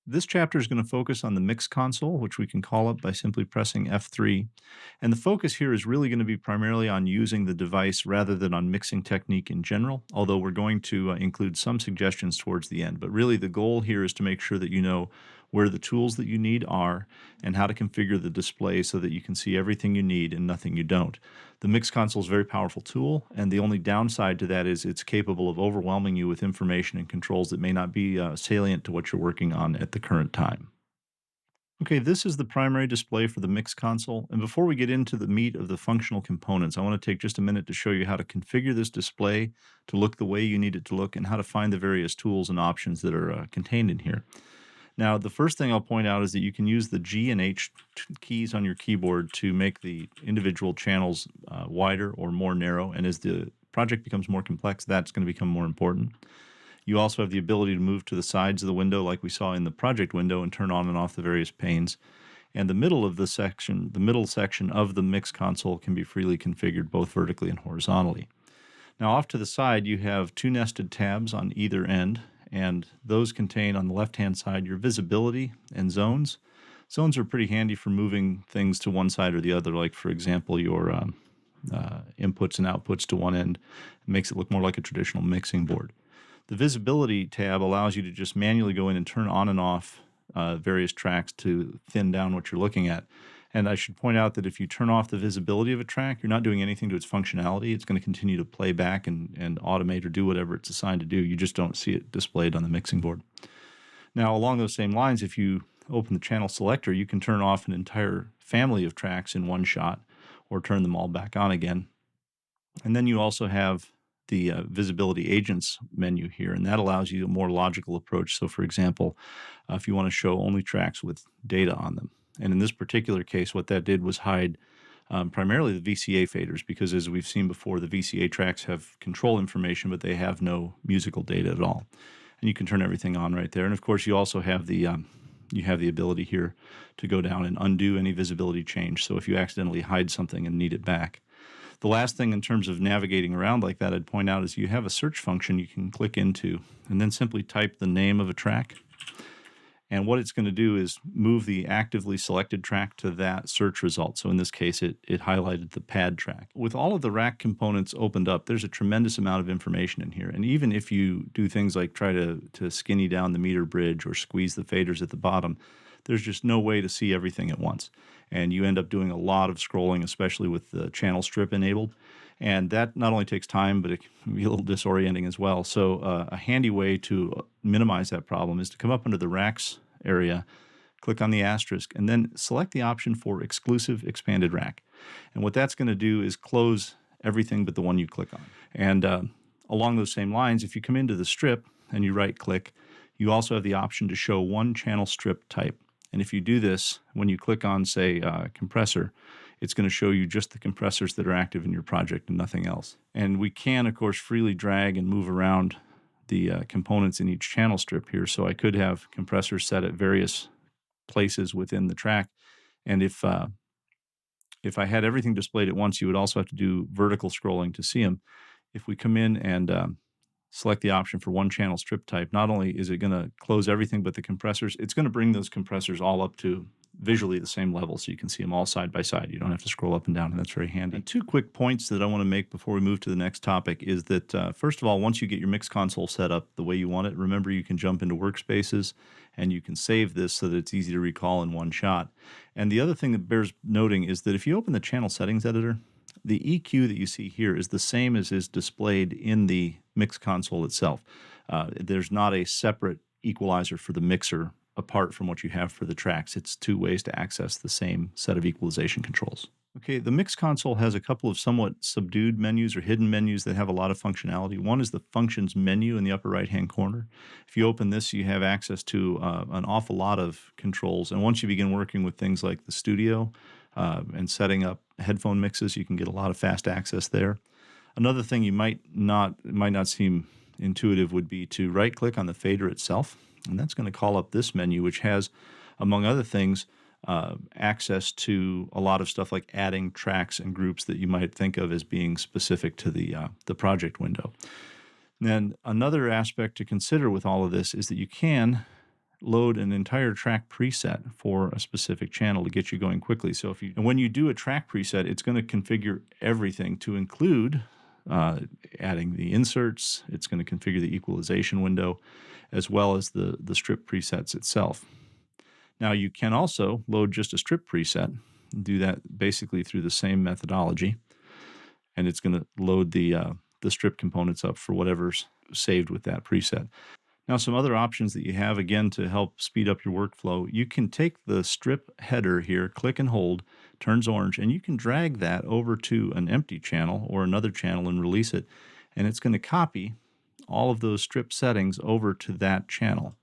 This chapter is going to focus on the mix console, which we can call up by simply pressing F3. And the focus here is really going to be primarily on using the device rather than on mixing technique in general, although we're going to include some suggestions towards the end. But really, the goal here is to make sure that you know where the tools that you need are and how to configure the display so that you can see everything you need and nothing you don't. The mix console is a very powerful tool, and the only downside to that is it's capable of overwhelming you with information and controls that may not be salient to what you're working on at the current time. Okay, this is the primary display for the mix console, and before we get into the meat of the functional components, I want to take just a minute to show you how to configure this display to look the way you need it to look and how to find the various tools and options that are contained in here. Now, the first thing I'll point out is that you can use the G and H keys on your keyboard to make the individual channels wider or more narrow, and as the project becomes more complex, that's going to become more important. You also have the ability to move to the sides of the window like we saw in the project window and turn on and off the various panes. And the middle of the middle section of the mix console can be freely configured both vertically and horizontally. Now off to the side you have two nested tabs on either end, and those contain on the left-hand side your visibility and zones. Zones are pretty handy for moving things to one side or the other, like for example your inputs and outputs to one end. It makes it look more like a traditional mixing board. The visibility tab allows you to just manually go in and turn on and off various tracks to thin down what you're looking at. And I should point out that if you turn off the visibility of a track, you're not doing anything to its functionality. It's going to continue to play back and automate or do whatever it's assigned to do. You just don't see it displayed on the mixing board. Now, along those same lines, if you open the channel selector, you can turn off an entire family of tracks in one shot or turn them all back on again. And then you also have the visibility agents menu here, and that allows you a more logical approach. So, for example, if you want to show only tracks with data on them, and in this particular case, what that did was hide primarily the VCA faders, because as we've seen before, the VCA tracks have control information, but they have no musical data at all. And you can turn everything on right there. And of course, you also have the ability here to go down and undo any visibility change. So if you accidentally hide something and need it back. The last thing in terms of navigating around like that I'd point out is you have a search function you can click into and then simply type the name of a track. And what it's going to do is move the actively selected track to that search result. So in this case, it highlighted the pad track. With all of the rack components opened up, there's a tremendous amount of information in here. And even if you do things like try to skinny down the meter bridge or squeeze the faders at the bottom, there's just no way to see everything at once. And you end up doing a lot of scrolling, especially with the channel strip enabled. And that not only takes time, but it can be a little disorienting as well. So a handy way to minimize that problem is to come up under the racks area, click on the asterisk, and then select the option for exclusive expanded rack. And what that's going to do is close everything but the one you click on. And along those same lines, if you come into the strip and you right-click, you also have the option to show one channel strip type. And if you do this, when you click on, say, compressor, it's going to show you just the compressors that are active in your project and nothing else. And we can, of course, freely drag and move around the components in each channel strip here. So I could have compressors set at various places within the track. And if I had everything displayed at once, you would also have to do vertical scrolling to see them. If we come in and select the option for one channel strip type, not only is it going to close everything but the compressors, it's going to bring those compressors all up to visually the same level so you can see them all side by side. You don't have to scroll up and down, and that's very handy. And two quick points that I want to make before we move to the next topic is that, first of all, once you get your mix console set up the way you want it, remember you can jump into workspaces and you can save this so that it's easy to recall in one shot. And the other thing that bears noting is that if you open the channel settings editor, the EQ that you see here is the same as is displayed in the mix console itself. There's not a separate equalizer for the mixer apart from what you have for the tracks. It's two ways to access the same set of equalization controls. Okay, the mix console has a couple of somewhat subdued menus or hidden menus that have a lot of functionality. One is the functions menu in the upper right-hand corner. If you open this, you have access to an awful lot of controls. And once you begin working with things like the studio and setting up headphone mixes, you can get a lot of fast access there. Another thing it might not seem intuitive would be to right-click on the fader itself, and that's going to call up this menu, which has, among other things, access to a lot of stuff like adding tracks and groups that you might think of as being specific to the project window. And then another aspect to consider with all of this is that you can load an entire track preset for a specific channel to get you going quickly. So and when you do a track preset, it's going to configure everything to include adding the inserts. It's going to configure the equalization window, as well as the strip presets itself. Now you can also load just a strip preset and do that basically through the same methodology, and it's going to load the strip components up for whatever's saved with that preset. Now, some other options that you have, again, to help speed up your workflow, you can take the strip header here, click and hold, turns orange, and you can drag that over to an empty channel or another channel and release it, and it's going to copy all of those strip settings over to that channel.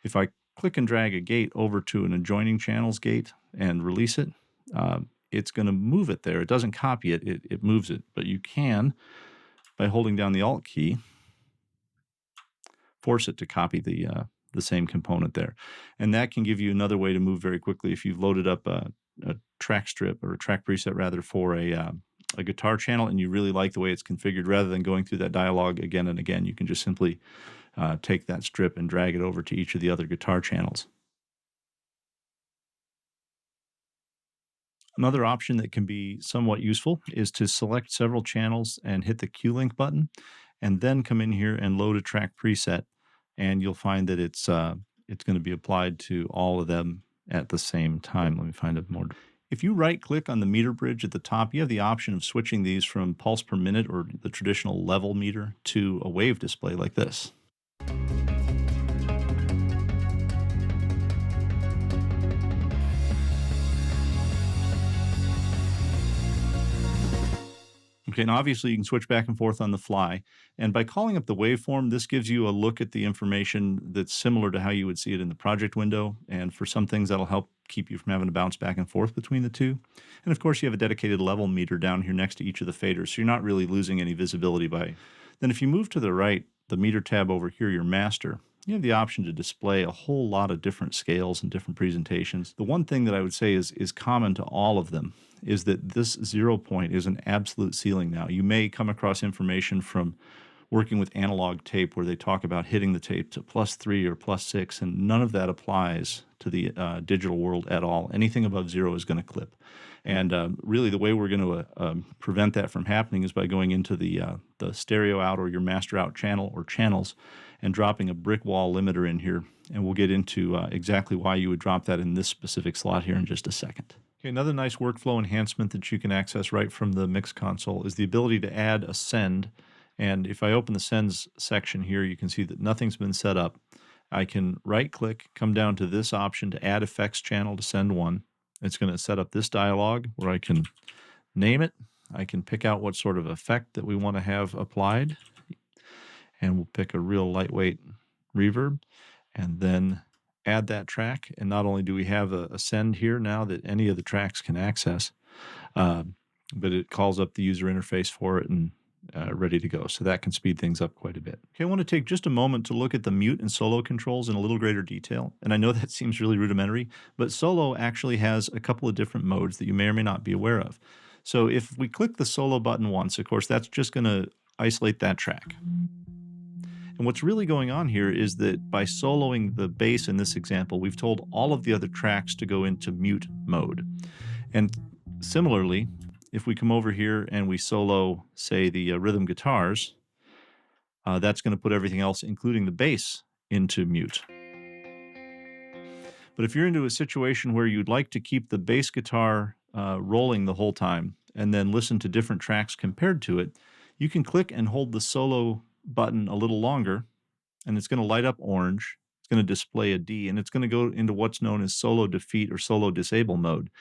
If I click and drag a gate over to an adjoining channel's gate and release it, it's going to move it there. It doesn't copy it, it moves it, but you can, by holding down the Alt key, force it to copy the same component there. And that can give you another way to move very quickly. If you've loaded up a track strip or a track preset rather for a guitar channel and you really like the way it's configured, rather than going through that dialog again and again, you can just simply take that strip and drag it over to each of the other guitar channels. Another option that can be somewhat useful is to select several channels and hit the Q-Link button, and then come in here and load a track preset, and you'll find that it's going to be applied to all of them at the same time. Let me find a more. If you right-click on the meter bridge at the top, you have the option of switching these from pulse per minute or the traditional level meter to a wave display like this. Okay, and obviously you can switch back and forth on the fly. And by calling up the waveform, this gives you a look at the information that's similar to how you would see it in the project window. And for some things, that'll help keep you from having to bounce back and forth between the two. And of course, you have a dedicated level meter down here next to each of the faders, so you're not really losing any visibility by. Then if you move to the right, the meter tab over here, your master, you have the option to display a whole lot of different scales and different presentations. The one thing that I would say is common to all of them is that this 0 point is an absolute ceiling now. You may come across information from working with analog tape where they talk about hitting the tape to +3 or +6, and none of that applies to the digital world at all. Anything above 0 is going to clip. And really the way we're going to prevent that from happening is by going into the stereo out or your master out channel or channels and dropping a brick wall limiter in here. And we'll get into exactly why you would drop that in this specific slot here in just a second. Okay, another nice workflow enhancement that you can access right from the mix console is the ability to add a send. And if I open the sends section here, you can see that nothing's been set up. I can right-click, come down to this option to add effects channel to send one. It's going to set up this dialog where I can name it. I can pick out what sort of effect that we want to have applied. And we'll pick a real lightweight reverb and then add that track. And not only do we have a send here now that any of the tracks can access, but it calls up the user interface for it and ready to go. So that can speed things up quite a bit. Okay, I want to take just a moment to look at the mute and solo controls in a little greater detail. And I know that seems really rudimentary, but solo actually has a couple of different modes that you may or may not be aware of. So if we click the solo button once, of course, that's just going to isolate that track. And what's really going on here is that by soloing the bass in this example, we've told all of the other tracks to go into mute mode. And similarly, if we come over here and we solo, say, the rhythm guitars, that's going to put everything else, including the bass, into mute. But if you're into a situation where you'd like to keep the bass guitar rolling the whole time and then listen to different tracks compared to it, you can click and hold the solo button a little longer, and it's going to light up orange. It's going to display a D, and it's going to go into what's known as solo defeat or solo disable mode.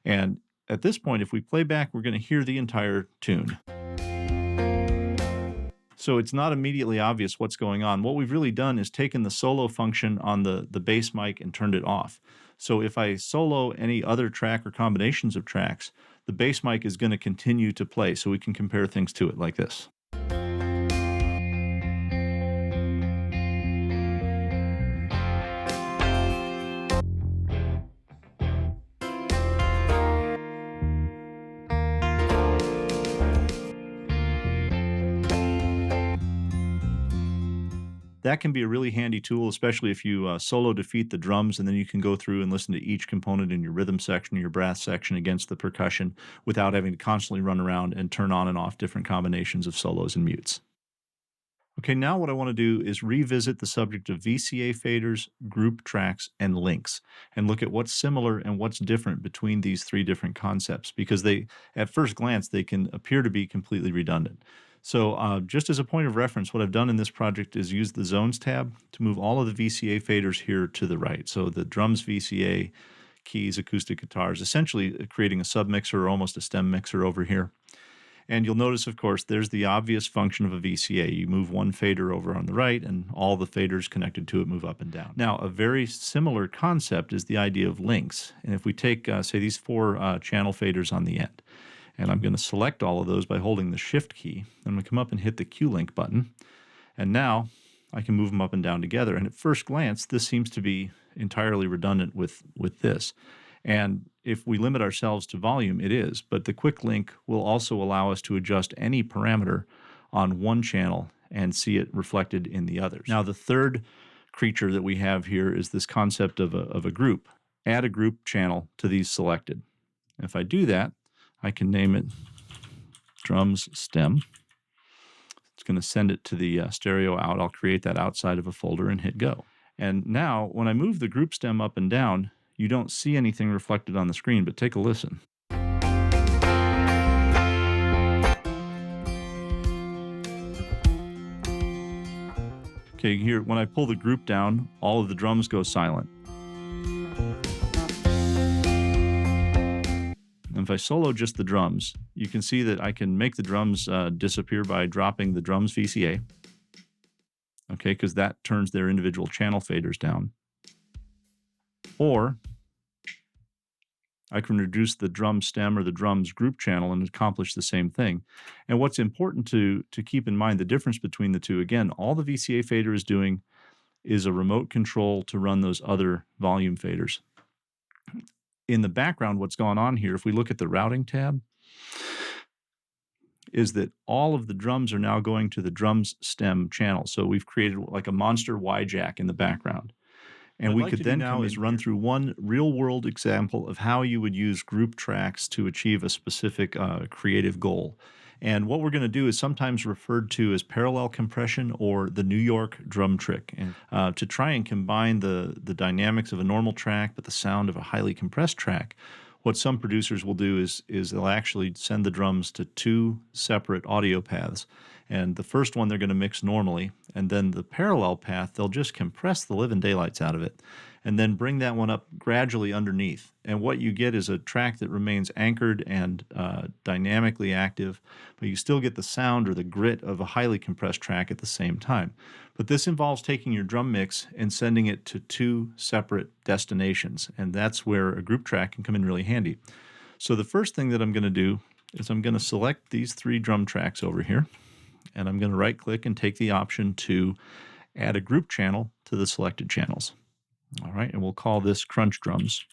And at this point, if we play back, we're going to hear the entire tune. So it's not immediately obvious what's going on. What we've really done is taken the solo function on the bass mic and turned it off. So if I solo any other track or combinations of tracks, the bass mic is going to continue to play, so we can compare things to it like this. that can be a really handy tool, especially if you solo defeat the drums, and then you can go through and listen to each component in your rhythm section, your brass section against the percussion without having to constantly run around and turn on and off different combinations of solos and mutes. Okay, now what I want to do is revisit the subject of VCA faders, group tracks, and links, and look at what's similar and what's different between these three different concepts, because at first glance, they can appear to be completely redundant. So just as a point of reference, what I've done in this project is use the Zones tab to move all of the VCA faders here to the right. So the drums VCA, keys, acoustic guitars, essentially creating a submixer or almost a stem mixer over here. And you'll notice, of course, there's the obvious function of a VCA. You move one fader over on the right, and all the faders connected to it move up and down. Now, a very similar concept is the idea of links. And if we take, say, these four channel faders on the end, and I'm going to select all of those by holding the Shift key, I'm going to come up and hit the Q-Link button, and now I can move them up and down together. And at first glance, this seems to be entirely redundant with this. And if we limit ourselves to volume, it is. But the quick link will also allow us to adjust any parameter on one channel and see it reflected in the others. Now, the third creature that we have here is this concept of a group. Add a group channel to these selected. If I do that, I can name it drums stem. It's going to send it to the stereo out. I'll create that outside of a folder and hit go. And now, when I move the group stem up and down, you don't see anything reflected on the screen, but take a listen. Okay, here, when I pull the group down, all of the drums go silent. And if I solo just the drums, you can see that I can make the drums disappear by dropping the drums VCA. Okay, because that turns their individual channel faders down. Or I can reduce the drum stem or the drums group channel and accomplish the same thing. And what's important to keep in mind, the difference between the two, again, all the VCA fader is doing is a remote control to run those other volume faders. In the background, what's going on here, if we look at the routing tab, is that all of the drums are now going to the drums stem channel. So we've created like a monster Y jack in the background. And we could then now is run through one real-world example of how you would use group tracks to achieve a specific creative goal. And what we're going to do is sometimes referred to as parallel compression or the New York drum trick, and to try and combine the dynamics of a normal track but the sound of a highly compressed track. What some producers will do is they'll actually send the drums to two separate audio paths. And the first one they're going to mix normally, and then the parallel path, they'll just compress the living daylights out of it, and then bring that one up gradually underneath. And what you get is a track that remains anchored and dynamically active, but you still get the sound or the grit of a highly compressed track at the same time. But this involves taking your drum mix and sending it to two separate destinations, and that's where a group track can come in really handy. So the first thing that I'm going to do is I'm going to select these three drum tracks over here, and I'm going to right-click and take the option to add a group channel to the selected channels. All right, and we'll call this Crunch Drums.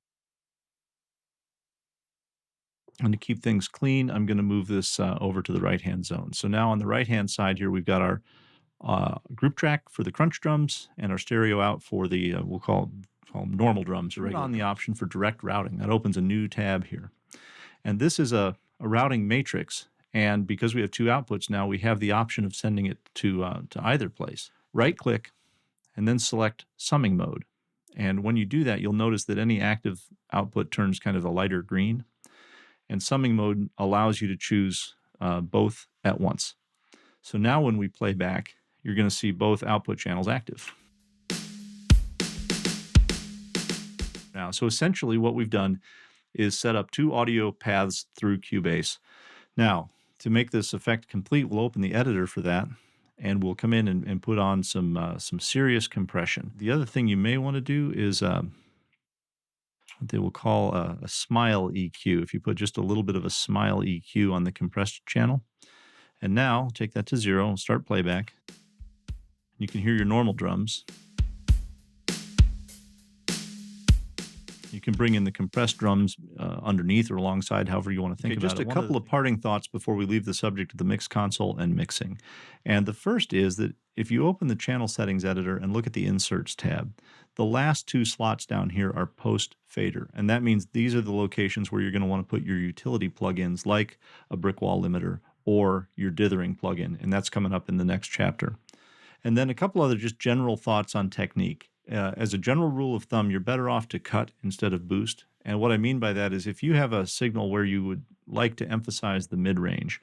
And to keep things clean, I'm going to move this over to the right-hand zone. So now on the right-hand side here, we've got our group track for the Crunch Drums and our stereo out for the, we'll call them normal drums. Right on the option for direct routing. That opens a new tab here. And this is a routing matrix. And because we have two outputs now, we have the option of sending it to either place. Right-click and then select summing mode. And when you do that, you'll notice that any active output turns kind of a lighter green. And summing mode allows you to choose both at once. So now when we play back, you're going to see both output channels active. Now, so essentially what we've done is set up two audio paths through Cubase. Now, to make this effect complete, we'll open the editor for that, and we'll come in and put on some serious compression. The other thing you may want to do is what they will call a smile EQ. If you put just a little bit of a smile EQ on the compressed channel. And now, take that to 0 and start playback. You can hear your normal drums. You can bring in the compressed drums underneath or alongside, however you want to think about it. Just a couple of parting thoughts before we leave the subject of the mix console and mixing. And the first is that if you open the channel settings editor and look at the inserts tab, the last two slots down here are post fader. And that means these are the locations where you're going to want to put your utility plugins like a brick wall limiter or your dithering plugin. And that's coming up in the next chapter. And then a couple other just general thoughts on technique. As a general rule of thumb, you're better off to cut instead of boost. And what I mean by that is if you have a signal where you would like to emphasize the mid-range,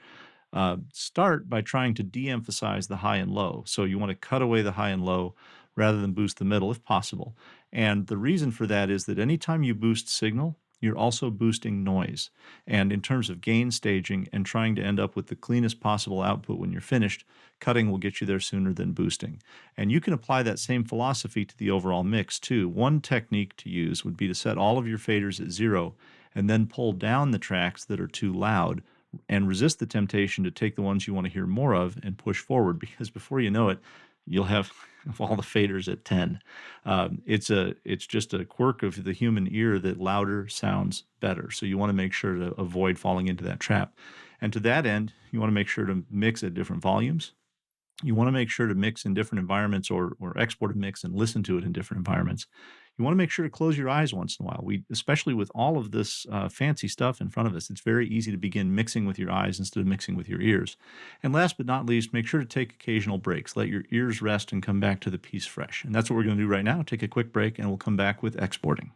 start by trying to de-emphasize the high and low. So you want to cut away the high and low rather than boost the middle if possible. And the reason for that is that anytime you boost signal, you're also boosting noise. And in terms of gain staging and trying to end up with the cleanest possible output when you're finished, cutting will get you there sooner than boosting. And you can apply that same philosophy to the overall mix too. One technique to use would be to set all of your faders at 0 and then pull down the tracks that are too loud and resist the temptation to take the ones you want to hear more of and push forward, because before you know it, you'll have all the faders at 10. It's just a quirk of the human ear that louder sounds better. So you want to make sure to avoid falling into that trap. And to that end, you want to make sure to mix at different volumes. You want to make sure to mix in different environments or export a mix and listen to it in different environments. You want to make sure to close your eyes once in a while. Especially with all of this fancy stuff in front of us, it's very easy to begin mixing with your eyes instead of mixing with your ears. And last but not least, make sure to take occasional breaks. Let your ears rest and come back to the piece fresh. And that's what we're going to do right now. Take a quick break and we'll come back with exporting.